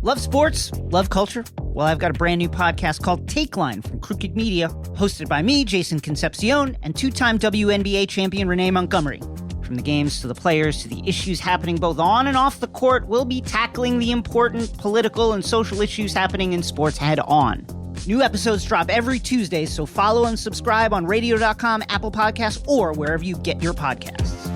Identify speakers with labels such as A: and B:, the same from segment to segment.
A: Love sports? Love culture? Well, I've got a brand new podcast called Take Line from Crooked Media, hosted by me, Jason Concepcion, and two-time WNBA champion Renee Montgomery. From the games to the players to the issues happening both on and off the court, we'll be tackling the important political and social issues happening in sports head on. New episodes drop every Tuesday, so follow and subscribe on radio.com, Apple Podcasts, or wherever you get your podcasts.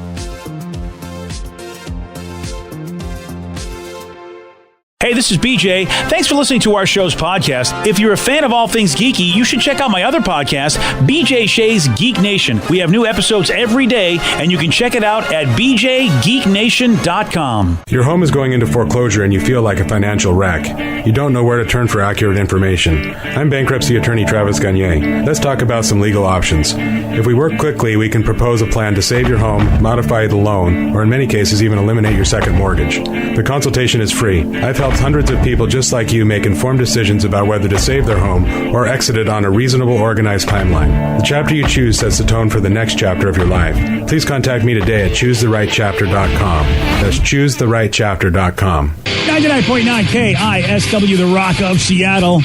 B: Hey, this is BJ. Thanks for listening to our show's podcast. If you're a fan of all things geeky, you should check out my other podcast, BJ Shea's Geek Nation. We have new episodes every day, and you can check it out at bjgeeknation.com.
C: Your home is going into foreclosure and you feel like a financial wreck. You don't know where to turn for accurate information. I'm bankruptcy attorney Travis Gagne. Let's talk about some legal options. If we work quickly, we can propose a plan to save your home, modify the loan, or in many cases even eliminate your second mortgage. The consultation is free. I've helped hundreds of people just like you make informed decisions about whether to save their home or exit it on a reasonable, organized timeline. The chapter you choose sets the tone for the next chapter of your life. Please contact me today at choosetherightchapter.com. That's choosetherightchapter.com.
B: 99.9 KISW, The Rock of Seattle.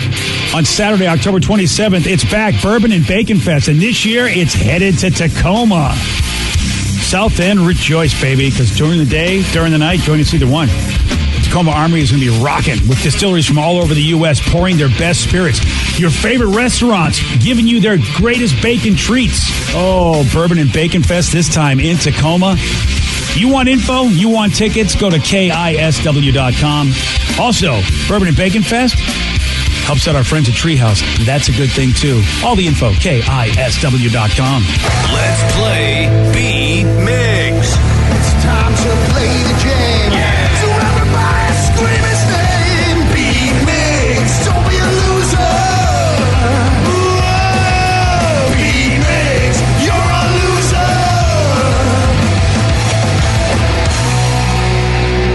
B: On Saturday, October 27th, it's back, Bourbon and Bacon Fest, and this year it's headed to Tacoma. South End, rejoice, baby, because during the day, during the night, join us either one. Tacoma Armory is going to be rocking with distilleries from all over the U.S. pouring their best spirits. Your favorite restaurants giving you their greatest bacon treats. Oh, Bourbon and Bacon Fest this time in Tacoma. You want info? You want tickets? Go to KISW.com. Also, Bourbon and Bacon Fest helps out our friends at Treehouse. That's a good thing, too. All the info, KISW.com.
D: Let's play B-Migs.
E: It's time to play the game.
D: Yeah.
E: So everybody scream his name. B-Migs, don't be a loser. Whoa, B-Migs, you're a loser.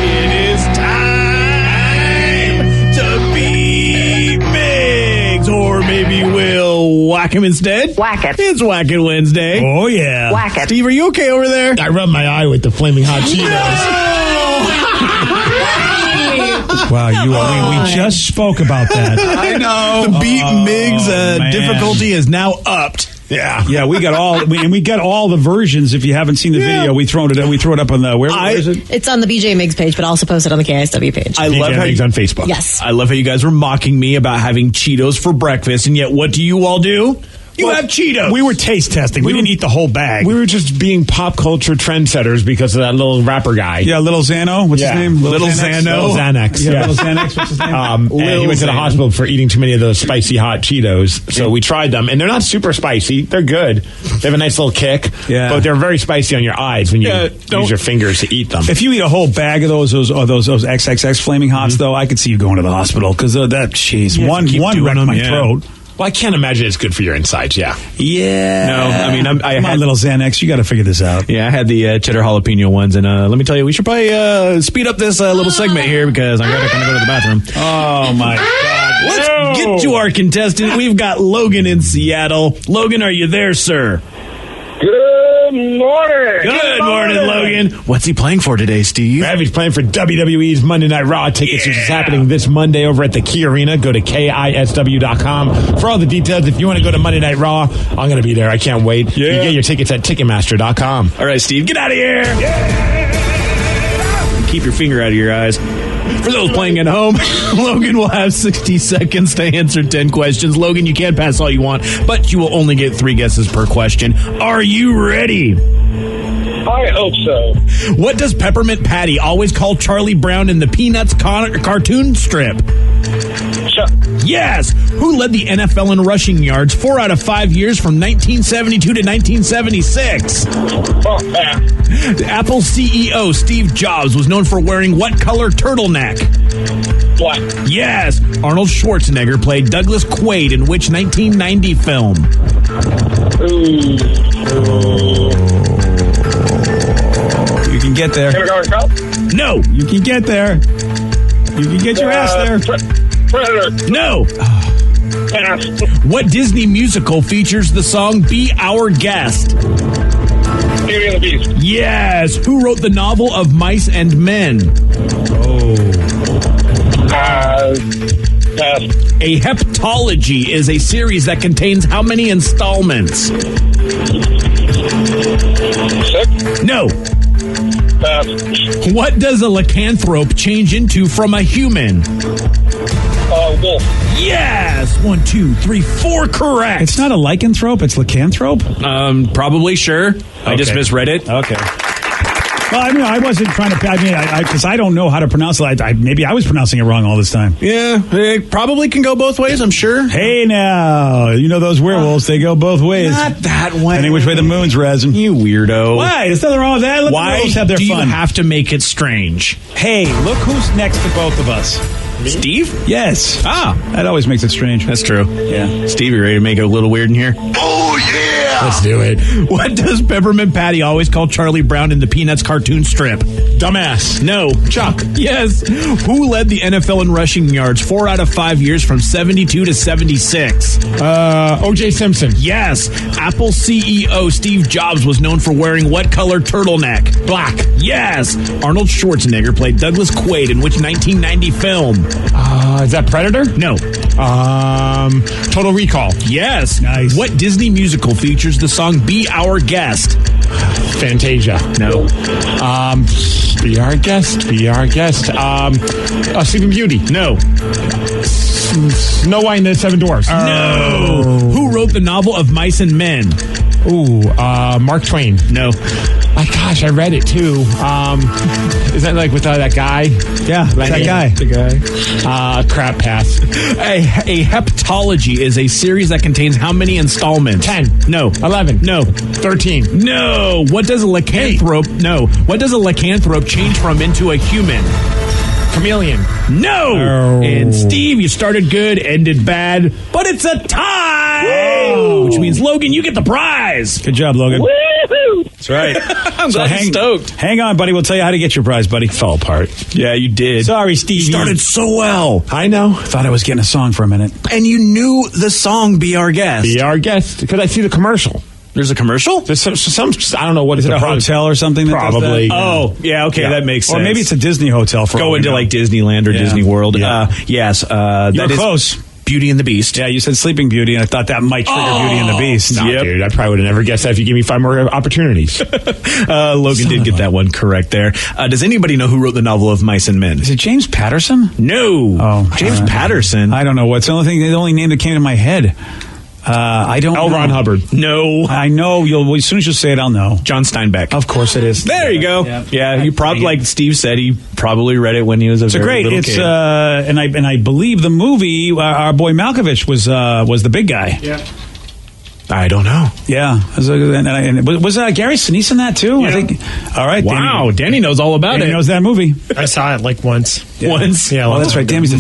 D: It is time to be Migs. Or maybe we'll whack him instead.
F: Whack it.
D: It's Whack It Wednesday.
B: Oh, yeah.
F: Whack it.
D: Steve, are you okay over there?
G: I rubbed my eye with the flaming hot Cheetos.
B: Wow, we just spoke about that.
D: I know. The Beat Migs
B: man.
D: difficulty is now upped.
B: Yeah, we got all the versions. If you haven't seen the video, we throw it up on the where is it?
F: It's on the BJ Migs page, but also posted on the KISW page.
D: I love how
G: Migs on Facebook.
F: Yes.
D: I love how you guys were mocking me about having Cheetos for breakfast, and yet what do you all do? You have Cheetos.
B: We were taste testing. We didn't eat the whole bag.
G: We were just being pop culture trendsetters because of that little rapper guy.
B: Yeah, Little Xano. What's his name?
D: Little Xano.
G: Little Xanax.
B: Yeah, Little Xanax. What's his name?
G: And he went to the hospital for eating too many of those spicy hot Cheetos. So we tried them, and they're not super spicy. They're good. They have a nice little kick.
B: Yeah.
G: But they're very spicy on your eyes when you use your fingers to eat them.
B: If you eat a whole bag of those XXX Flaming Hots, though, I could see you going to the hospital because that cheese. One wrecked my throat.
G: Well, I can't imagine it's good for your insides, yeah.
D: No, I mean, I
B: Come
D: had
B: on, Little Xanax, you got to figure this out.
D: Yeah, I had the cheddar jalapeno ones, and let me tell you, we should probably speed up this little segment here because I'm going to go to the bathroom.
B: Oh, my God.
D: Let's get to our contestant. We've got Logan in Seattle. Logan, are you there, sir?
H: Good morning.
D: Good morning, Logan. What's he playing for today, Steve?
G: He's playing for WWE's Monday Night Raw tickets, which is happening this Monday over at the Key Arena. Go to KISW.com for all the details. If you want to go to Monday Night Raw, I'm going to be there. I can't wait.
D: Yeah.
G: You get your tickets at Ticketmaster.com.
D: All right, Steve, get out of here. Keep your finger out of your eyes. For those playing at home, Logan will have 60 seconds to answer 10 questions. Logan, you can pass all you want, but you will only get 3 guesses per question. Are you ready?
H: I hope so.
D: What does Peppermint Patty always call Charlie Brown in the Peanuts cartoon strip?
H: Chuck.
D: Yes. Who led the NFL in rushing yards 4 out of 5 years from 1972 to 1976? Apple CEO Steve Jobs was known for wearing what color turtleneck?
H: Black.
D: Yes. Arnold Schwarzenegger played Douglas Quaid in which 1990 film?
B: You can get there.
H: Kindergarten Cop.
D: No.
B: You can get there. You can get your ass there.
H: Predator.
D: No.
H: Pass.
D: What Disney musical features the song Be Our Guest?
H: Beauty and the Beast.
D: Yes. Who wrote the novel of Mice and Men? A heptology is a series that contains how many installments?
H: 6.
D: No.
H: Pass.
D: What does a lycanthrope change into from a human?
H: Wolf.
D: Yes. 1, 2, 3, 4 correct.
B: It's not a lycanthrope, it's lycanthrope?
D: Probably sure. I just misread it.
B: Okay. Well, I mean, I wasn't trying to. Because I don't know how to pronounce it. Maybe I was pronouncing it wrong all this time.
D: Yeah, it probably can go both ways, I'm sure.
B: Hey, now, you know those werewolves? They go both ways.
D: Not that way.
B: Any which way the moon's rising.
D: You weirdo.
B: Why? There's nothing wrong with that. Let the
D: Why
B: werewolves have their
D: do
B: fun.
D: you have to make it strange?
B: Hey, look who's next to both of us.
D: Steve?
B: Yes.
D: Ah.
B: That always makes it strange.
D: That's true.
B: Yeah.
D: Steve, you ready to make it a little weird in here?
E: Oh, yeah!
G: Let's do it.
D: What does Peppermint Patty always call Charlie Brown in the Peanuts cartoon strip?
G: Dumbass.
D: No.
G: Chuck.
D: Yes. Who led the NFL in rushing yards 4 out of 5 years from 72 to 76?
G: O.J. Simpson.
D: Yes. Apple CEO Steve Jobs was known for wearing what color turtleneck?
G: Black.
D: Yes. Arnold Schwarzenegger played Douglas Quaid in which 1990 film?
G: Is that Predator?
D: No.
G: Total Recall.
D: Yes.
B: Nice.
D: What Disney musical features the song Be Our Guest?
G: Fantasia.
D: No.
G: Be our guest. Be our guest. Sleeping Beauty.
D: No.
G: Snow White and the Seven Dwarfs.
D: No. Who wrote the novel of Mice and Men?
G: Ooh, Mark Twain.
D: No.
G: My gosh, I read it too. Is that like with that guy?
B: Yeah, that guy.
G: The guy. Crap, pass.
D: A heptology is a series that contains how many installments?
G: 10.
D: No.
G: 11.
D: No.
G: 13.
D: No. What does a lycanthrope? No. What does a lycanthrope change from into a human?
G: Chameleon.
D: No.
B: Oh.
D: And Steve, you started good, ended bad, but it's a tie.
B: Whoa.
D: Which means Logan, you get the prize.
B: Good job, Logan.
H: Woohoo!
B: That's right.
D: I'm glad you're stoked.
B: Hang on, buddy. We'll tell you how to get your prize, buddy.
G: Fell apart.
D: Yeah, you did.
B: Sorry, Steve.
D: You started so well.
G: I know.
B: Thought I was getting a song for a minute.
D: And you knew the song Be Our Guest.
G: Be our guest. Because I see the commercial.
D: There's a commercial?
G: There's some I don't know what
B: Is it a hotel or something? That does
G: Probably.
B: that?
D: Oh, yeah, okay,
G: Yeah.
D: that makes sense.
B: Or maybe it's a Disney hotel for all
D: Go
B: we
D: into
B: know.
D: like Disneyland or
B: Yeah.
D: Disney World.
B: Yeah.
D: Yes.
B: You
D: that
B: were
D: is
B: close.
D: Beauty and the Beast.
B: Yeah, you said Sleeping Beauty, and I thought that might trigger Beauty and the Beast.
G: No,
D: Yep.
G: dude, I probably would have never guessed that if you gave me 5 more opportunities.
D: Logan did get that one correct there. Does anybody know who wrote the novel of Mice and Men?
B: Is it James Patterson?
D: No.
B: Oh,
D: James Patterson.
B: I don't know. What's the only name that came to my head? I don't
G: L. Ron
B: know.
G: Hubbard.
D: No.
B: I know. As soon as you say it, I'll know.
D: John Steinbeck.
B: Of course it is.
D: There you go. Yeah, you probably, like Steve said, he probably read it when he was a very
B: Great.
D: little
B: It's
D: kid.
B: and I believe the movie. Our boy Malkovich was the big guy.
G: Yeah.
D: I don't know.
B: Yeah. Was Gary Sinise in that too? I think. All right.
D: Wow, Danny knows all about
B: Danny
D: it.
B: knows that movie.
I: I saw it like once.
D: Once.
I: Yeah,
B: Oh, that's right. Damn, he's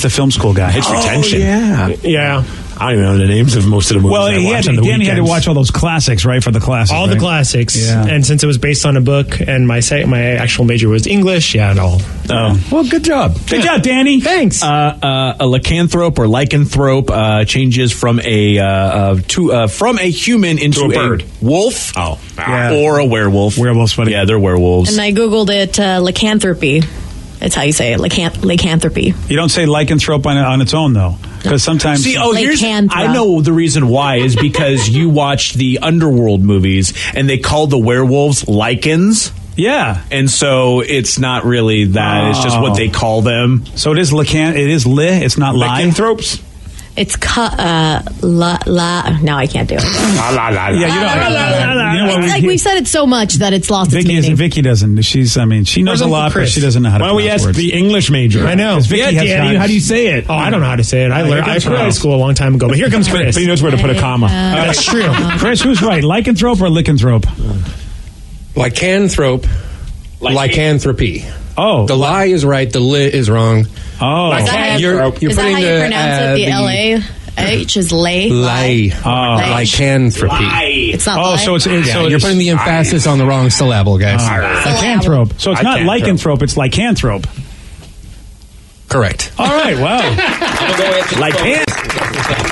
B: the film school guy.
G: It's retention.
D: Yeah.
I: Yeah.
G: I don't even know the names of most of the movies.
B: Well,
G: I watch on the
B: Danny had to
G: weekends.
B: watch all those classics, right? For the classics.
I: All the
B: right?
I: classics.
B: Yeah.
I: And since it was based on a book and my actual major was English, and all.
D: Oh.
G: Well, good job.
B: Good job, Danny.
I: Thanks.
D: A lycanthrope or lycanthrope changes from from a human into
G: a bird.
D: wolf.
G: Oh.
B: Yeah.
D: Or a werewolf.
B: Werewolves, buddy.
D: Yeah, they're werewolves.
F: And I Googled it, lycanthropy. That's how you say it, lycanthropy.
B: You don't say lycanthrope on its own though, because sometimes.
D: See,
F: Lycanthra.
D: I know the reason why is because you watched the Underworld movies and they called the werewolves lichens.
B: Yeah.
D: And so it's not really that. It's just what they call them.
B: So it is It's not lie.
G: Lycanthropes.
F: It's now I can't do it.
G: La la la.
B: Yeah, you know what?
F: It's like we've said it so much that it's lost its meaning.
B: Vicky doesn't. She knows a
I: Uncle
B: lot, but
I: Chris?
B: she doesn't know how to
G: Why don't we
B: pronounce
G: ask
B: words.
G: the English major?
I: I know.
B: Vicky
D: Yeah,
B: has
D: Danny,
B: got-
D: how do you say it?
I: Oh, I don't know how to say it. I quit high school a long time ago, but here comes Chris.
G: But he knows where to put a comma.
I: That's true.
B: Chris, who's right? Lycanthrope or lycanthrope?
J: Lycanthrope. Lycanthropy.
B: Oh.
J: The lie is right. The li is wrong.
B: Oh.
F: Is that how you,
J: You're
F: is that
J: putting
F: how you pronounce it? The L-A-H is lay?
J: Lie. Lycanthropy.
F: It's not
B: Oh,
F: lay?
B: so it's
J: You're putting the emphasis on the wrong syllable, guys.
B: lycanthrope. So it's not
G: Lycanthrope.
B: lycanthrope, it's lycanthrope.
J: Correct.
B: All right, wow.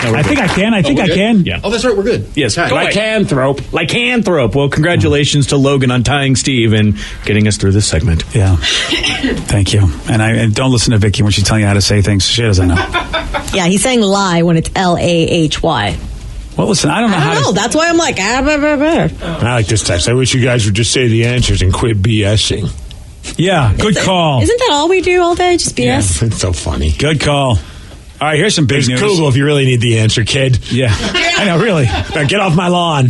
B: I think I can.
D: Yeah.
J: Oh, that's right. We're good.
D: Yes.
J: Okay.
D: Lycanthrope. Well, congratulations to Logan on tying Steve and getting us through this segment.
B: Yeah. Thank you. And don't listen to Vicky when she's telling you how to say things. She doesn't know.
F: Yeah, he's saying lie when it's Lahy.
B: Well, listen, I don't know how to...
F: That's why I'm like,
G: I like this text. I wish you guys would just say the answers and quit BSing.
B: Yeah, good call.
F: Isn't that all we do all day? Just BS?
G: It's so funny.
B: Good call. All right, here's some big news.
G: Google if you really need the answer, kid.
B: Yeah, I know, really.
G: Now get off my lawn.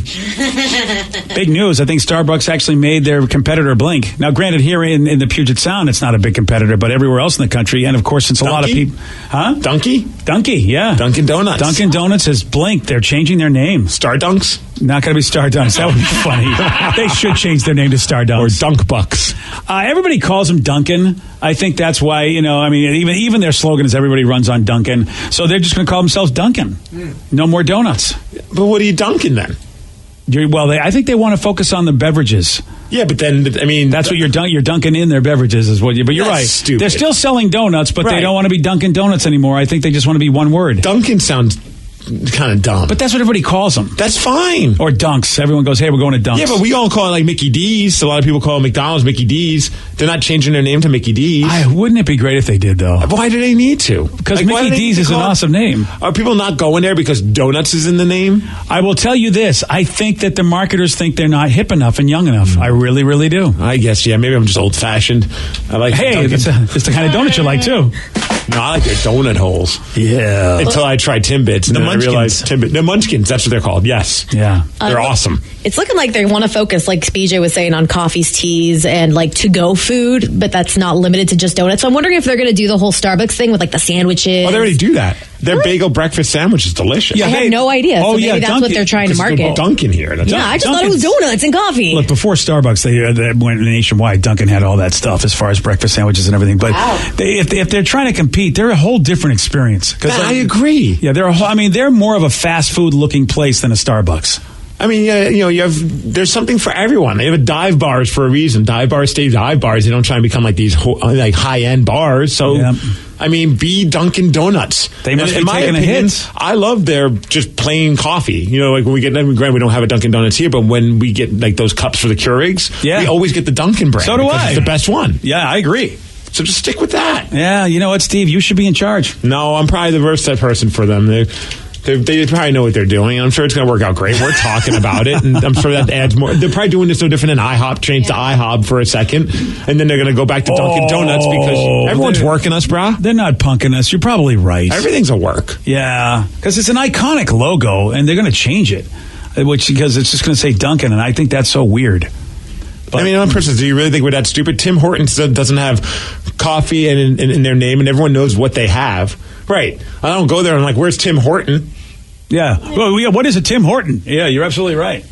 B: Big news. I think Starbucks actually made their competitor blink. Now, granted, here in the Puget Sound, it's not a big competitor, but everywhere else in the country, and of course, since a lot of people... Huh? Donkey, yeah.
G: Dunkin' Donuts.
B: Dunkin' Donuts has blinked. They're changing their name.
G: Star Dunks?
B: Not going to be Star Dunks. That would be funny. They should change their name to Star Dunks.
G: Or Dunk Bucks.
B: Everybody calls them Dunkin'. I think that's why, even their slogan is everybody runs on Dunkin'. So they're just going to call themselves Dunkin'. No more donuts.
G: But what are you dunking then?
B: I think they want to focus on the beverages.
G: Yeah, but then,
B: that's what you're dunking in their beverages is what you, but you're right.
G: Stupid.
B: They're still selling donuts, but they don't want to be Dunkin' Donuts anymore. I think they just want to be one word.
G: Dunkin' sounds kind of dumb.
B: But that's what everybody calls them.
G: That's fine.
B: Or Dunks. Everyone goes, hey, we're going to Dunks.
G: Yeah, but we all call it like Mickey D's. A lot of people call McDonald's Mickey D's. They're not changing their name to Mickey D's.
B: Wouldn't it be great if they did, though?
G: Why do they need to?
B: Because Mickey D's is an awesome name.
G: Are people not going there because donuts is in the name?
B: I will tell you this. I think that the marketers think they're not hip enough and young enough. I really, really do.
G: I guess, yeah. Maybe I'm just old-fashioned. I like
B: it's the kind of donut you like, too.
G: No, I like their donut holes.
B: Yeah.
G: Until I tried Timbits, and then I realized the Munchkins, that's what they're called. Yes.
B: Yeah.
G: They're awesome.
F: It's looking like they want to focus, like BJ was saying, on coffees, teas, and like to-go food, but that's not limited to just donuts. So I'm wondering if they're going to do the whole Starbucks thing with like the sandwiches.
G: Oh, they already do that. Their bagel breakfast sandwich is delicious.
F: Yeah, I had no idea. So maybe that's what they're trying to market.
G: Dunkin' here.
F: I just thought it was donuts and coffee.
B: Look, before Starbucks, they went nationwide. Dunkin' had all that stuff as far as breakfast sandwiches and everything. But if they're trying to compete, they're a whole different experience.
G: I agree.
B: Yeah, they're more of a fast food looking place than a Starbucks.
G: I mean, there's something for everyone. They have a dive bars for a reason. Dive bars stay dive bars. They don't try and become like these high end bars. So, be Dunkin' Donuts.
B: They must be taking a hit.
G: I love their just plain coffee. Like when we get, granted, we don't have a Dunkin' Donuts here, but when we get like those cups for the Keurigs, we always get the Dunkin' brand.
B: So do I.
G: It's the best one.
B: Yeah, I agree.
G: So just stick with that.
B: Yeah, you know what, Steve? You should be in charge.
G: No, I'm probably the worst person for them. They probably know what they're doing. I'm sure it's going to work out great. We're talking about it, and I'm sure that adds more. They're probably doing this no different than IHOP. Change to IHOP for a second, and then they're going to go back to Dunkin' Donuts because everyone's working us, brah.
B: They're not punking us. You're probably right.
G: Everything's a work.
B: Yeah, because it's an iconic logo, and they're going to change it, because it's just going to say Dunkin', and I think that's so weird.
G: But, one person, do you really think we're that stupid? Tim Hortons doesn't have coffee in their name, and everyone knows what they have. Right. I don't go there and I'm like, where's Tim Horton?
B: Yeah. Well, what is a Tim Horton? Yeah, you're absolutely right.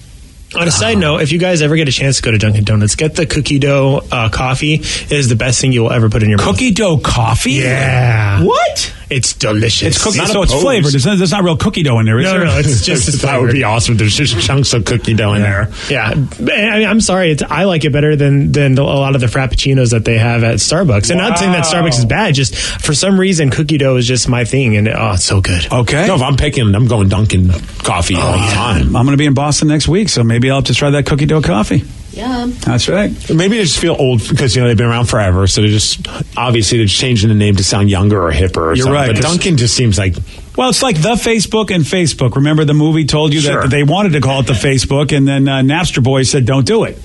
I: On a side note, if you guys ever get a chance to go to Dunkin' Donuts, get the cookie dough coffee. It is the best thing you will ever put in your mouth.
B: Cookie dough coffee?
I: Yeah.
B: What?
I: It's delicious.
B: It's cookie, so it's flavored. There's not real cookie dough in there, is there?
I: No, it's just
G: that would be awesome. There's just chunks of cookie dough in there.
I: Yeah. I'm sorry. I like it better than a lot of the Frappuccinos that they have at Starbucks. And not saying that Starbucks is bad, just for some reason, cookie dough is just my thing. And it's so good.
B: Okay.
G: No, if I'm going Dunkin' coffee all the time.
B: I'm going to be in Boston next week, so maybe I'll have to try that cookie dough coffee.
F: Yeah.
B: That's right.
G: Maybe they just feel old because, they've been around forever. So they're just changing the name to sound younger or hipper or something.
B: Right.
G: But Dunkin' just seems like...
B: Well, it's like the Facebook and Facebook. Remember the movie told you that they wanted to call it the Facebook, and then Napster Boys said, don't do it.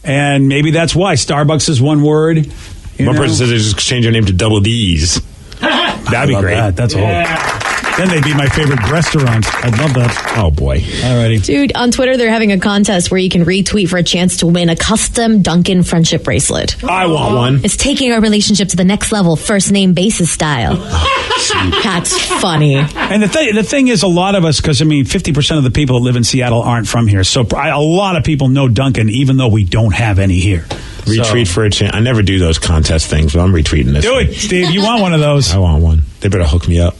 B: And maybe that's why. Starbucks is one word.
G: One person says they just change their name to Double D's. That'd be great.
B: That's all. Then they'd be my favorite restaurant. I'd love that.
G: Oh, boy.
B: Alrighty.
F: Dude, on Twitter, they're having a contest where you can retweet for a chance to win a custom Dunkin' friendship bracelet.
G: I want one.
F: It's taking our relationship to the next level, first name basis style. That's funny.
B: And the thing is, a lot of us, because 50% of the people that live in Seattle aren't from here. So a lot of people know Dunkin', even though we don't have any here.
G: Retweet for a chance. I never do those contest things, but I'm retweeting this.
B: Do it, Steve. You want one of those?
G: I want one. They better hook me up.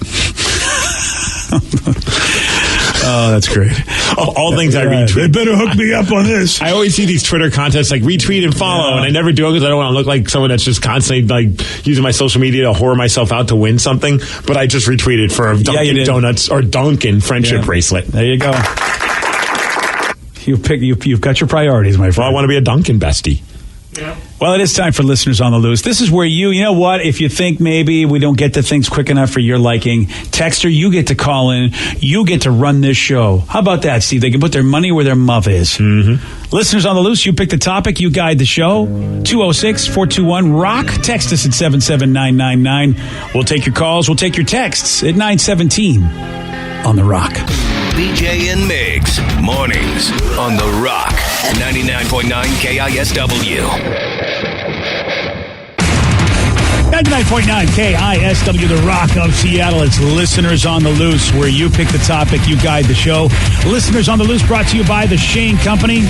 B: Oh, that's great.
G: Of all things I retweet.
B: They better hook me up on this.
G: I always see these Twitter contests like retweet and follow, and I never do it because I don't want to look like someone that's just constantly like using my social media to whore myself out to win something. But I just retweeted for a Dunkin' Donuts or Dunkin' friendship bracelet.
B: There you go. You've got your priorities, my friend.
G: Well, I want to be a Dunkin' bestie.
B: Yeah. Well, it is time for Listeners on the Loose. This is where you know what, if you think maybe we don't get to things quick enough for your liking, Texter, you get to call in. You get to run this show. How about that, Steve? They can put their money where their mouth is. Mm-hmm. Listeners on the Loose, you pick the topic, you guide the show. 206-421-ROCK. Text us at 77999. We'll take your calls. We'll take your texts at 917 on The Rock.
K: BJ and Migs, mornings on The Rock, 99.9 KISW.
B: 99.9 KISW, The Rock of Seattle. It's Listeners on the Loose, where you pick the topic, you guide the show. Listeners on the Loose brought to you by the Shane Company.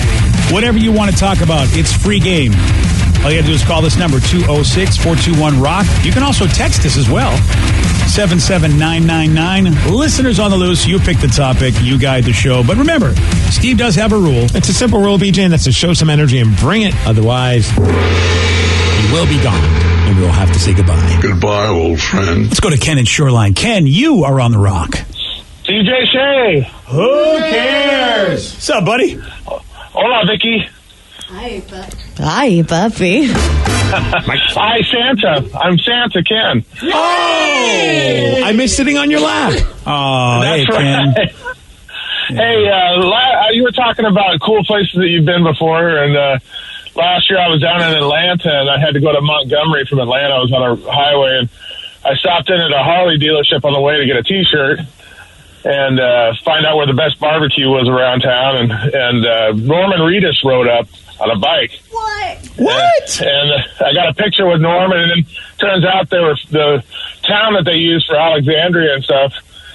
B: Whatever you want to talk about, it's free game. All you have to do is call this number, 206-421-ROCK. You can also text us as well, 77999. Listeners on the Loose, you pick the topic, you guide the show. But remember, Steve does have a rule.
G: It's a simple rule, BJ, and that's to show some energy and bring it. Otherwise, he will be gone, and we'll have to say goodbye.
L: Goodbye, old friend.
B: Let's go to Ken in Shoreline. Ken, you are on The Rock.
H: DJ Shay.
B: Who cares? What's up, buddy?
H: Hola, Vicky.
F: Hi, puppy.
H: Hi, Santa. I'm Santa Ken.
G: Oh! I miss sitting on your lap.
B: Oh, hey, Ken.
H: Right. Hey, you were talking about cool places that you've been before, and last year I was down in Atlanta, and I had to go to Montgomery from Atlanta. I was on a highway, and I stopped in at a Harley dealership on the way to get a T-shirt and find out where the best barbecue was around town, and Norman Reedus rode up on a bike.
B: What?
H: And I got a picture with Norman, and then turns out there was the town that they use for Alexandria and stuff.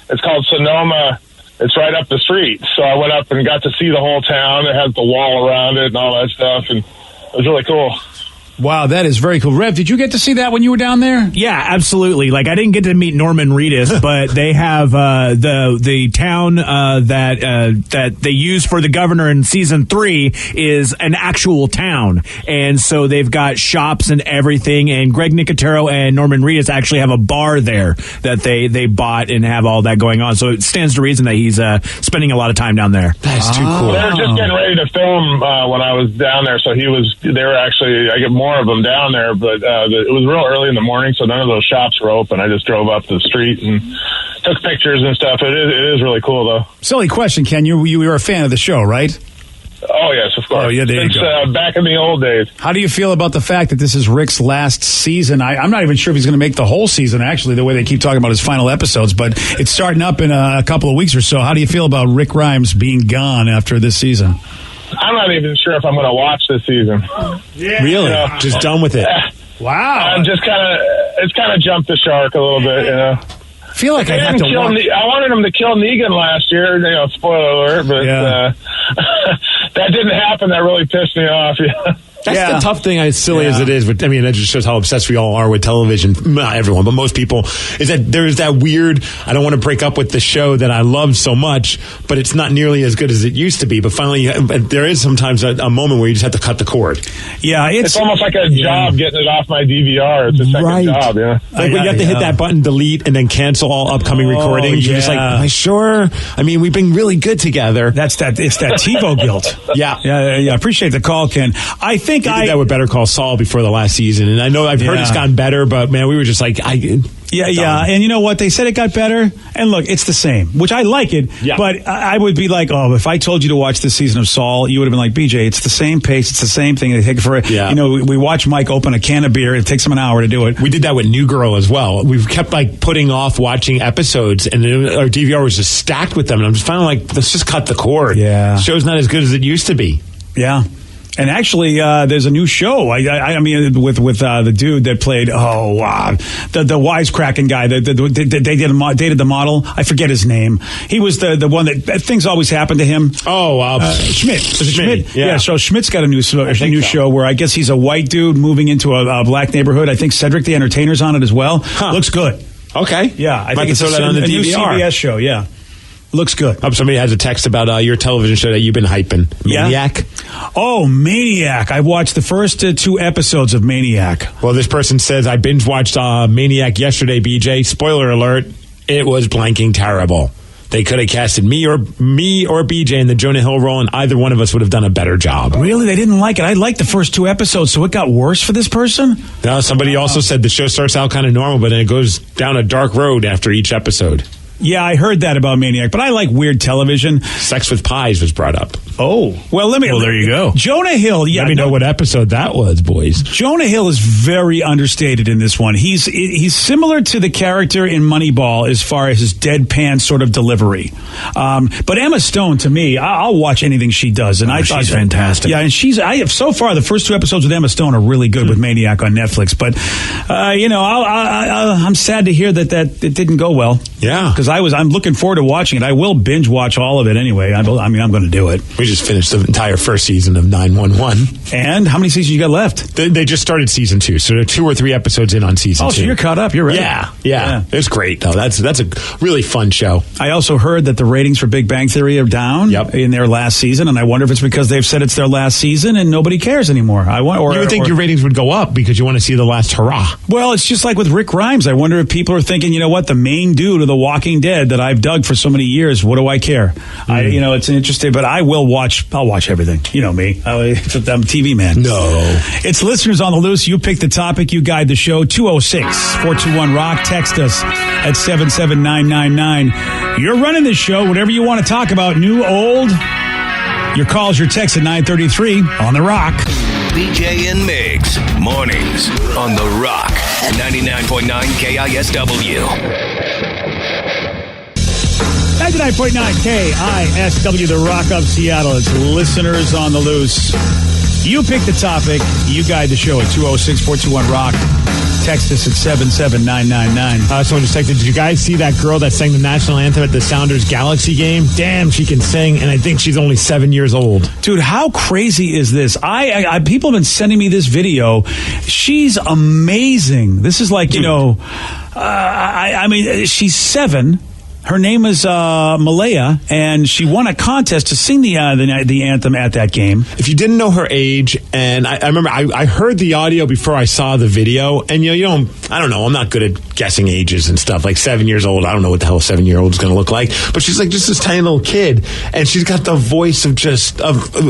H: It's called Sonoma. It's right up the street. So I went up and got to see the whole town. It has the wall around it and all that stuff, and it was really cool.
B: Wow, that is very cool. Rev, did you get to see that when you were down there?
D: Yeah, absolutely. Like, I didn't get to meet Norman Reedus, but they have the town that they use for the governor in season 3 is an actual town, and so they've got shops and everything. And Greg Nicotero and Norman Reedus actually have a bar there that they bought and have all that going on. So it stands to reason that he's spending a lot of time down there.
G: That's too cool.
H: They were just getting ready to film when I was down there, so they were actually, I get more of them down there, but it was real early in the morning, so none of those shops were open. I just drove up the street and took pictures and stuff. It is really cool, though.
B: Silly question, Ken. You were a fan of the show, right?
H: Oh, yes, of course.
B: Oh, yeah, there you go.
H: Back in the old days.
B: How do you feel about the fact that this is Rick's last season? I'm not even sure if he's going to make the whole season, actually, the way they keep talking about his final episodes, but it's starting up in a couple of weeks or so. How do you feel about Rick Grimes being gone after this season?
H: I'm not even sure if I'm going to watch this season.
G: Yeah. Really? Just done with it.
B: Wow.
H: I'm just it's kind of jumped the shark a little bit,
B: I feel like I have to
H: I wanted him to kill Negan last year, spoiler alert, but that didn't happen. That really pissed me off.
G: That's the tough thing, as silly as it is. But I mean, that just shows how obsessed we all are with television. Not everyone, but most people. Is that there's that weird, I don't want to break up with the show that I loved so much, but it's not nearly as good as it used to be. But finally, there is sometimes a moment where you just have to cut the cord.
B: Yeah,
H: it's almost like a job getting it off my DVR. It's a second job,
G: Like when you have to hit that button, delete, and then cancel all upcoming recordings. You're just like, am I sure? I mean, we've been really good together.
B: It's that TiVo guilt.
G: Yeah.
B: I appreciate the call, Ken. I think
G: did that with Better Call Saul before the last season, and I know I've heard it's gotten better, but man, we were just like,
B: and you know what? They said it got better, and look, it's the same, which I like it, but I would be like, if I told you to watch this season of Saul, you would have been like, BJ, it's the same pace, it's the same thing. They take it for it. Yeah. We watch Mike open a can of beer. It takes him an hour to do it.
G: We did that with New Girl as well. We've kept putting off watching episodes, and our DVR was just stacked with them, and I'm just finally like, let's just cut the cord.
B: Yeah.
G: The show's not as good as it used to be.
B: Yeah. And actually, there's a new show. I mean, with the dude that played the wisecracking guy. They dated the model. I forget his name. He was the one that things always happen to him. Schmidt. Schmidt. Yeah. So Schmidt's got a new show where I guess he's a white dude moving into a black neighborhood. I think Cedric the Entertainer's on it as well. Looks good.
G: Okay.
B: Yeah, I think it's on the new CBS show. Yeah. Looks good.
G: Somebody has a text about your television show that you've been hyping. Maniac?
B: Yeah? Oh, Maniac. I watched the first 2 episodes of Maniac.
G: Well, this person says, I binge watched Maniac yesterday, BJ. Spoiler alert, it was blanking terrible. They could have casted me or BJ in the Jonah Hill role, and either one of us would have done a better job.
B: Really? They didn't like it? I liked the first 2 episodes, so it got worse for this person?
G: No, somebody also said the show starts out kind of normal, but then it goes down a dark road after each episode.
B: Yeah, I heard that about Maniac, but I like weird television.
G: Sex with Pies was brought up.
B: Oh. Well, there you go. Jonah Hill, yeah.
G: Let me know what episode that was, boys.
B: Jonah Hill is very understated in this one. He's similar to the character in Moneyball as far as his deadpan sort of delivery. But Emma Stone, to me, I'll watch anything she does. And
G: she's fantastic.
B: Yeah, and so far, the first 2 episodes with Emma Stone are really good with Maniac on Netflix. But, I'm sad to hear that it didn't go well.
G: Yeah.
B: Because I'm looking forward to watching it. I will binge watch all of it anyway. I'm going to do it.
G: We just finished the entire first season of 911.
B: And how many seasons you got left?
G: They just started season 2, so they're 2 or 3 episodes in on season 2.
B: Oh, so you're caught up. You're ready.
G: Yeah. It's great, though. That's a really fun show.
B: I also heard that the ratings for Big Bang Theory are down in their last season, and I wonder if it's because they've said it's their last season and nobody cares anymore. You
G: would think your ratings would go up because you want to see the last hurrah.
B: Well, it's just like with Rick Grimes. I wonder if people are thinking, you know what, the main dude of The Walking Dead that I've dug for so many years, what do I care? It's interesting, but I'll watch everything. You know me. I'm a TV man.
G: No.
B: It's listeners on the loose. You pick the topic. You guide the show. 206-421-ROCK. Text us at 77999. You're running this show. Whatever you want to talk about, new, old. Your calls, your texts at 933 on The Rock.
K: BJ and Migs, mornings on The Rock, 99.9 KISW.
B: 99.9 KISW, The Rock of Seattle. It's listeners on the loose. You pick the topic. You guide the show at 206-421-ROCK. Text us at 77999.
G: Someone just texted, did you guys see that girl that sang the national anthem at the Sounders Galaxy game? Damn, she can sing, and I think she's only 7 years old.
B: Dude, how crazy is this? People have been sending me this video. She's amazing. This is like, she's 7. Her name is Malaya, and she won a contest to sing the anthem at that game.
G: If you didn't know her age, and I remember I heard the audio before I saw the video, and I don't know, I'm not good at guessing ages and stuff. Like 7 years old, I don't know what the hell a 7-year-old is going to look like, but she's like just this tiny little kid, and she's got the voice of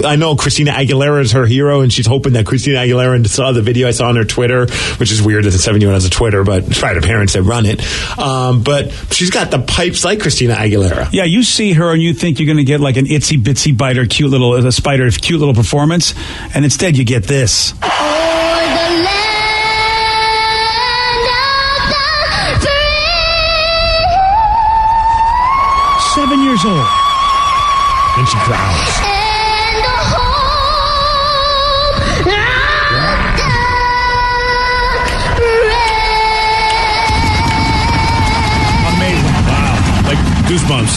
G: I know Christina Aguilera is her hero, and she's hoping that Christina Aguilera saw the video I saw on her Twitter, which is weird that a 7-year-old has a Twitter, but it's probably the parents that run it. But she's got the pipes like Christina Aguilera.
B: Yeah, you see her and you think you're going to get like an itsy bitsy biter, cute little performance, and instead you get this.
E: 7
B: years old.
G: And she growls. Goosebumps.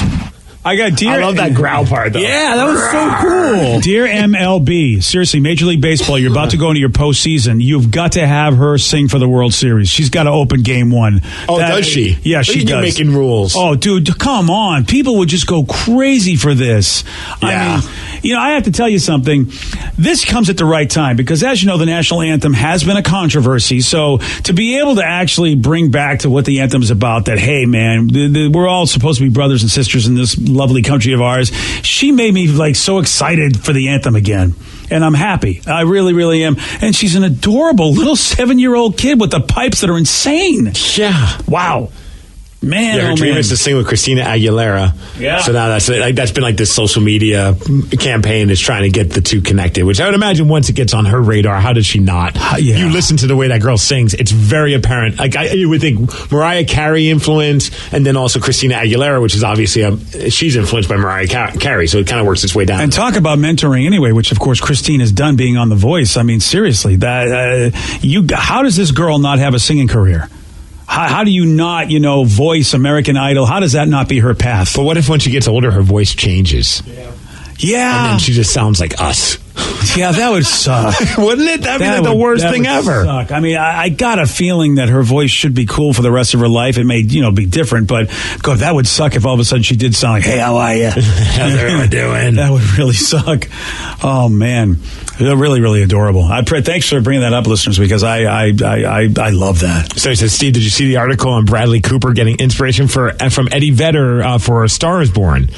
B: I
G: love that growl part, though.
B: Yeah, that was so cool. Dear MLB, seriously, Major League Baseball, you're about to go into your postseason. You've got to have her sing for the World Series. She's got to open Game 1.
G: Oh, does she?
B: Yeah, she does.
G: Making rules.
B: Oh, dude, come on. People would just go crazy for this.
G: Yeah.
B: I mean, I have to tell you something. This comes at the right time because, as you know, the national anthem has been a controversy. So to be able to actually bring back to what the anthem's about, that, hey, man, we're all supposed to be brothers and sisters in this lovely country of ours. She made me like so excited for the anthem again. And I'm happy. I really, really am. And she's an adorable little 7-year-old kid with the pipes that are insane.
G: Yeah.
B: Wow. Man,
G: yeah, her dream is to sing with Christina Aguilera.
B: Yeah.
G: So now that's been like this social media campaign is trying to get the two connected, which I would imagine once it gets on her radar, how does she not?
B: Yeah.
G: You listen to the way that girl sings, it's very apparent. Like you would think Mariah Carey influence, and then also Christina Aguilera, which is obviously she's influenced by Mariah Carey, so it kind of works its way down.
B: And talk about mentoring anyway, which of course Christine has done being on The Voice. I mean, seriously, how does this girl not have a singing career? How do you not, voice American Idol? How does that not be her path?
G: But what if when she gets older, her voice changes?
B: Yeah.
G: And then she just sounds like us.
B: Yeah, that would suck.
G: Wouldn't it? That'd be like the worst thing ever.
B: Suck. I mean, I got a feeling that her voice should be cool for the rest of her life. It may, be different, but God, that would suck if all of a sudden she did sound like, "Hey, how are you?
G: How's everyone doing?"
B: That would really suck. Oh man, they're really, really adorable. Thanks for bringing that up, listeners, because I love that.
G: So he says, Steve, did you see the article on Bradley Cooper getting inspiration from Eddie Vedder for A Star Is Born?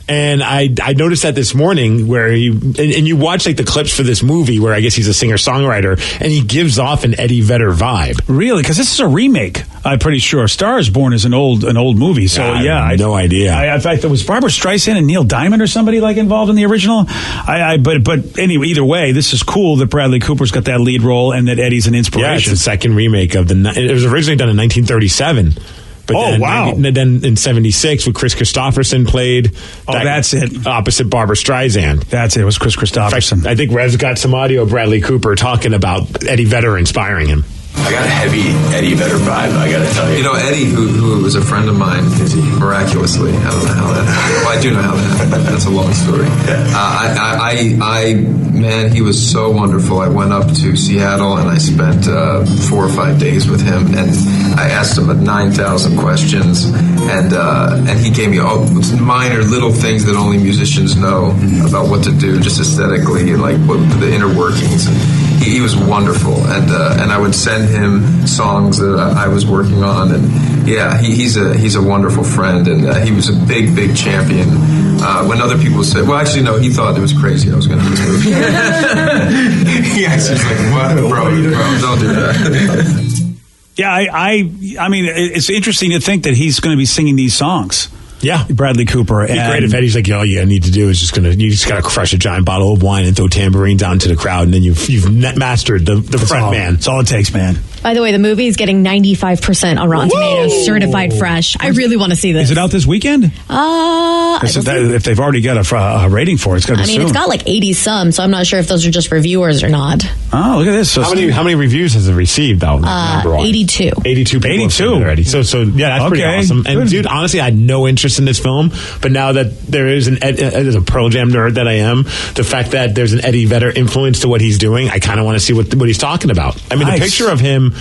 G: And I noticed that this morning where and you watch like the clips for this movie where I guess he's a singer-songwriter and he gives off an Eddie Vedder vibe.
B: Really? Because this is a remake, I'm pretty sure. Star Is Born is an old movie. So
G: I have no idea.
B: In fact, there was Barbara Streisand and Neil Diamond or somebody like involved in the original. But anyway, either way, this is cool that Bradley Cooper's got that lead role and that Eddie's an inspiration.
G: Yeah, it's the second remake of it was originally done in 1937. But
B: wow.
G: Then in 76, when Chris Christopherson played.
B: That's it.
G: Opposite Barbara Streisand.
B: That's it. It was Chris Christopherson.
G: In fact, I think Rev's got some audio of Bradley Cooper talking about Eddie Vedder inspiring him.
L: I got a heavy Eddie Vedder vibe, I gotta tell you.
M: You know, Eddie, who was a friend of mine, miraculously, I don't know how that happened. Well, I do know how that happened. That's a long story. Man, he was so wonderful. I went up to Seattle and I spent 4 or 5 days with him, and I asked him 9,000 questions, and he gave me all minor little things that only musicians know about what to do, just aesthetically, and like what the inner workings. And he was wonderful, and I would send him songs that I was working on, and yeah, he's a wonderful friend, and he was a big champion. When other people said, well, actually, no, he thought it was crazy I was going to do this movie. He actually was like, what, bro, don't do that.
B: Yeah, I mean, it's interesting to think that he's going to be singing these songs.
G: Yeah,
B: Bradley Cooper.
G: It'd be great if Eddie's like, all you need to do is you just got to crush a giant bottle of wine and throw tambourines out into the crowd, and then you've mastered the front man.
B: That's all it takes, man.
F: By the way, the movie is getting 95% on Rotten Tomatoes, certified fresh. I really want to see this.
B: Is it out this weekend? If they've already got a rating for it, it's got to be soon.
F: It's got like 80 some, so I'm not sure if those are just reviewers or not.
B: Oh, look at this. So
G: how many reviews has it received, though?
F: 82.
G: 82 people have seen it already. So yeah, that's pretty awesome. And
B: good.
G: Dude, honestly, I had no interest in this film, but now that there is as a Pearl Jam nerd that I am, the fact that there's an Eddie Vedder influence to what he's doing, I kind of want to see what he's talking about. I mean, the picture of him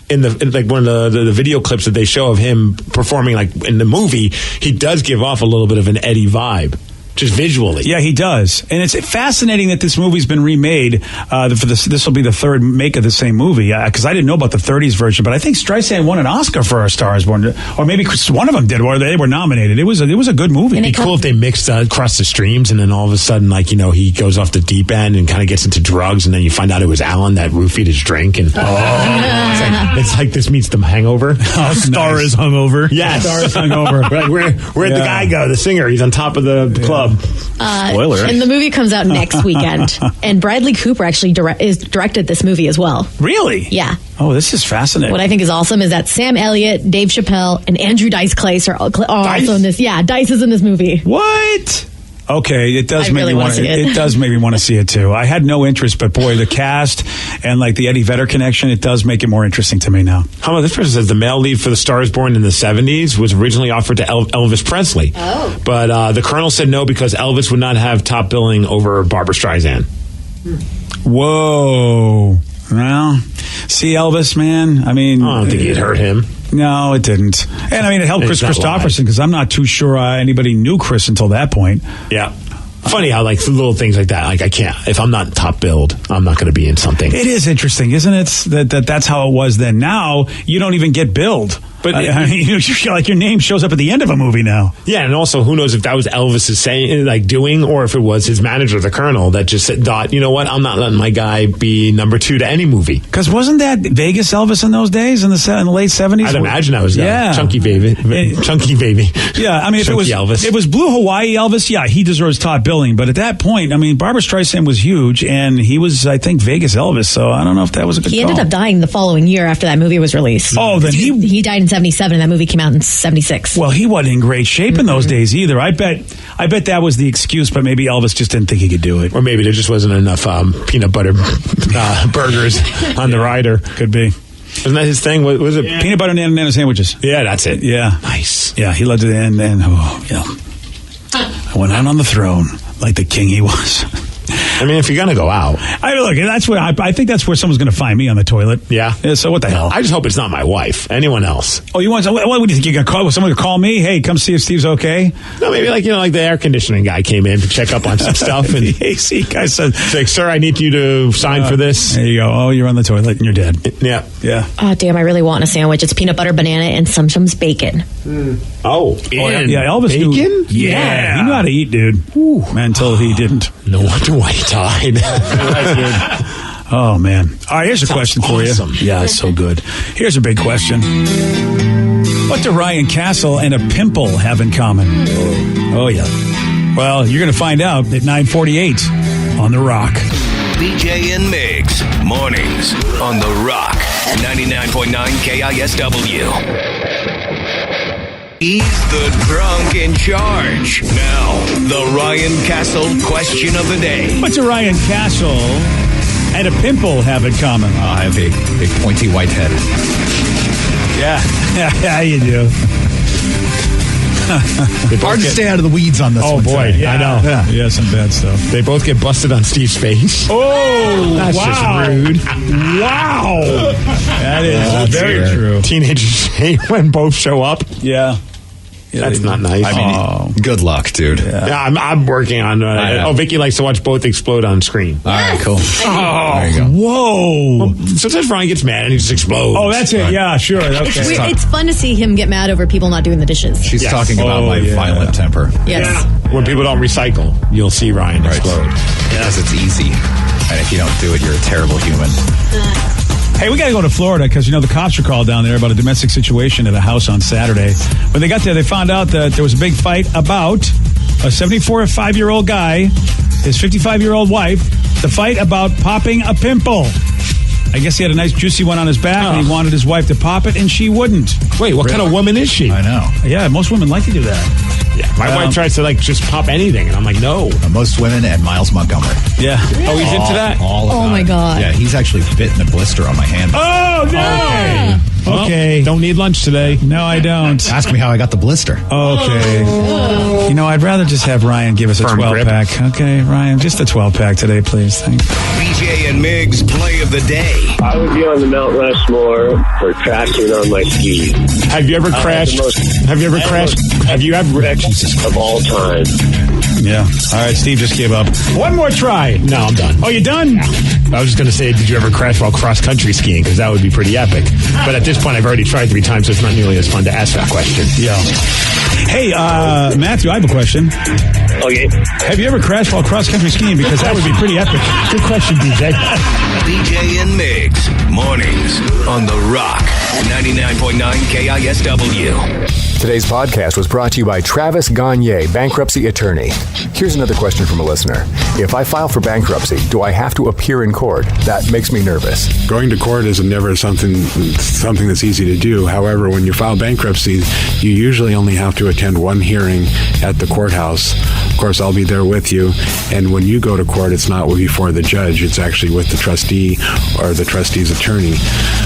G: in one of the video clips that they show of him performing like in the movie, he does give off a little bit of an Eddie vibe. Just visually.
B: Yeah, he does. And it's fascinating that this movie's been remade. This will be the third make of the same movie. Because I didn't know about the 30s version, but I think Streisand won an Oscar for A Star Is Born. Or maybe one of them did, or they were nominated. It was a good movie.
G: It'd be cool if they mixed Across the Streams, and then all of a sudden, he goes off the deep end and kind of gets into drugs, and then you find out it was Alan that roofied his drink. And it's like this meets The Hangover.
B: Star is hungover.
G: Yes.
B: Star is hungover.
G: Where'd the guy go? The singer. He's on top of the club.
B: Spoiler.
F: And the movie comes out next weekend. And Bradley Cooper actually directed this movie as well.
B: Really?
F: Yeah.
B: Oh, this is fascinating.
F: What I think is awesome is that Sam Elliott, Dave Chappelle, and Andrew Dice Clay are also in this. Yeah, Dice is in this movie.
B: What? Okay, it does make
F: really
B: me want to. It does make me want to see it too. I had no interest, but boy, the cast and the Eddie Vedder connection, it does make it more interesting to me now.
G: How about this person says the male lead for The Star Is Born in the 70s was originally offered to Elvis Presley.
F: Oh.
G: But the Colonel said no because Elvis would not have top billing over Barbara Streisand.
B: Whoa. Well, see Elvis, man. I mean,
G: I don't think it hurt him.
B: No, it didn't. And I mean, it helped Chris Christopherson because I'm not too sure anybody knew Chris until that point.
G: Yeah. Funny how little things like that, I can't, if I'm not top billed, I'm not going to be in something.
B: It is interesting, isn't it? That's how it was then. Now you don't even get billed. But you feel like your name shows up at the end of a movie now.
G: Yeah, and also who knows if that was Elvis's doing, or if it was his manager, the Colonel, that just thought, you know what, I'm not letting my guy be number 2 to any movie.
B: Because wasn't that Vegas Elvis in those days in the late 70s?
G: I'd imagine that was Chunky Baby. Chunky Baby.
B: Yeah, I mean, if it was Blue Hawaii Elvis, yeah, he deserves top billing. But at that point, I mean, Barbara Streisand was huge, and he was, I think, Vegas Elvis. So I don't know if that was a good call.
F: He ended up dying the following year after that movie was released.
B: Oh, then
F: he died in 77, and that movie came out in 76.
B: Well, he wasn't in great shape in those days either. I bet that was the excuse, but maybe Elvis just didn't think he could do it.
G: Or maybe there just wasn't enough peanut butter burgers on the rider.
B: Could be.
G: Wasn't that his thing? What was it?
B: Yeah. Peanut butter and banana sandwiches.
G: Yeah, that's it.
B: Yeah.
G: Nice.
B: Yeah, he loved it. And I went out on the throne like the king he was.
G: I mean, if you're going to go out.
B: Look, that's where I think that's where someone's going to find me on the toilet.
G: Yeah.
B: So what the hell?
G: I just hope it's not my wife. Anyone else.
B: Oh, what do you think? You're going to call someone to call me? Hey, come see if Steve's okay?
G: No, maybe like the air conditioning guy came in to check up on some stuff. And
B: the AC guy said,
G: like, sir, I need you to sign for this.
B: There you go. Oh, you're on the toilet and you're dead.
G: Yeah.
B: Yeah.
F: Oh, damn, I really want a sandwich. It's peanut butter, banana, and sometimes bacon.
G: Oh,
B: yeah, Elvis
G: bacon?
B: knew. Yeah. He knew how to eat, dude. Until he didn't.
G: No wonder why he died.
B: Oh, man. All right, here's a question for you. Yeah, it's so good. Here's a big question. What do Ryan Castle and a pimple have in common? Oh, yeah. Well, you're going to find out at 9:48 on The Rock.
K: BJ and Migs, mornings on The Rock, 99.9 KISW. He's the drunk in charge. Now, the Ryan Castle question of the day.
B: What do Ryan Castle and a pimple have in common?
N: I have a pointy white head.
B: Yeah, you do.
N: Hard to stay out of the weeds on this one.
G: Oh, boy.
B: Yeah,
G: I know.
B: Yeah, some bad stuff.
G: They both get busted on Steve's face.
B: Oh,
G: that's just rude.
B: Wow. That is very true.
G: Teenagers hate when both show up.
B: Yeah.
G: That's not nice.
N: I mean, good luck, dude.
G: Yeah, I'm working on. Vicky likes to watch both explode on screen.
N: All right, cool.
G: There
N: you go.
B: Whoa!
G: Well, sometimes Ryan gets mad and he just explodes.
B: Oh, that's it. Yeah, sure. Okay.
F: It's fun to see him get mad over people not doing the dishes.
N: She's talking about my violent temper.
F: Yes.
G: When people don't recycle, you'll see Ryan explode.
N: Because it's easy. And if you don't do it, you're a terrible human.
B: Hey, we got to go to Florida because, the cops were called down there about a domestic situation at a house on Saturday. When they got there, they found out that there was a big fight about a 75-year-old guy, his 55-year-old wife, the fight about popping a pimple. I guess he had a nice juicy one on his back and he wanted his wife to pop it and she wouldn't.
G: Wait, what kind of woman is she?
N: I know.
B: Yeah, most women like to do that.
G: Yeah, my wife tries to just pop anything, and I'm like, no.
N: Most women and Miles Montgomery.
B: Yeah.
G: Oh, he's into that?
F: Oh my God.
N: Yeah, he's actually bitten a blister on my hand.
B: Oh, no! Okay.
G: Don't need lunch today.
B: No, I don't.
N: Ask me how I got the blister.
B: Okay. I'd rather just have Ryan give us a 12-pack. Okay, Ryan, just a 12-pack today, please. Thanks.
K: BJ and Migs play of the day.
O: I would be on the Mount Rushmore for traction on my skis.
G: Have you ever crashed? Have you ever crashed? Have you ever
O: wrecked of all time?
B: Yeah. All right, Steve just gave up. One more try.
G: No, I'm done.
B: Oh, you done?
G: Yeah. I was just going to say, did you ever crash while cross-country skiing? Because that would be pretty epic. But at this point, I've already tried 3 times, so it's not nearly as fun to ask that question.
B: Yeah. Hey, Matthew, I have a question.
O: Okay.
B: Have you ever crashed while cross-country skiing? Because that would be pretty epic.
G: Good question, DJ.
K: BJ and Migs, mornings on The Rock, 99.9 KISW.
P: Today's podcast was brought to you by Travis Gagne, bankruptcy attorney. Here's another question from a listener. If I file for bankruptcy, do I have to appear in court? That makes me nervous.
C: Going to court is never something that's easy to do. However, when you file bankruptcy, you usually only have to attend one hearing at the courthouse. Of course, I'll be there with you. And when you go to court, it's not before the judge. It's actually with the trustee or the trustee's attorney.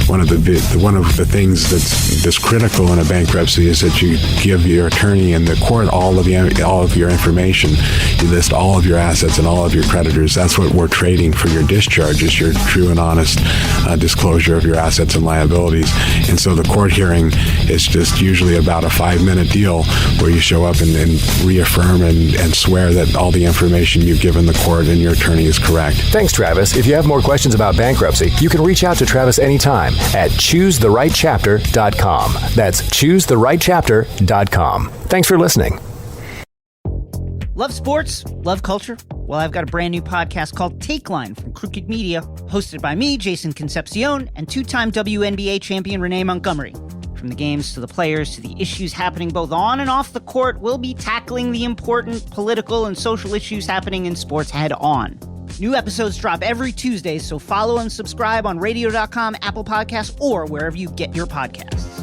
C: One of the things that's critical in a bankruptcy is that you give your attorney and the court all of your information. You list all of your assets and all of your creditors. That's what we're trading for your discharge, is your true and honest disclosure of your assets and liabilities. And so the court hearing is just usually about a 5-minute deal where you show up and reaffirm and swear that all the information you've given the court and your attorney is correct.
P: Thanks, Travis. If you have more questions about bankruptcy, you can reach out to Travis anytime at ChooseTheRightChapter.com. That's ChooseTheRightChapter.com. Thanks for listening.
A: Love sports? Love culture? Well, I've got a brand new podcast called Take Line from Crooked Media, hosted by me, Jason Concepcion, and 2-time WNBA champion Renee Montgomery. From the games to the players to the issues happening both on and off the court, we'll be tackling the important political and social issues happening in sports head on. New episodes drop every Tuesday, so follow and subscribe on radio.com, Apple Podcasts, or wherever you get your podcasts.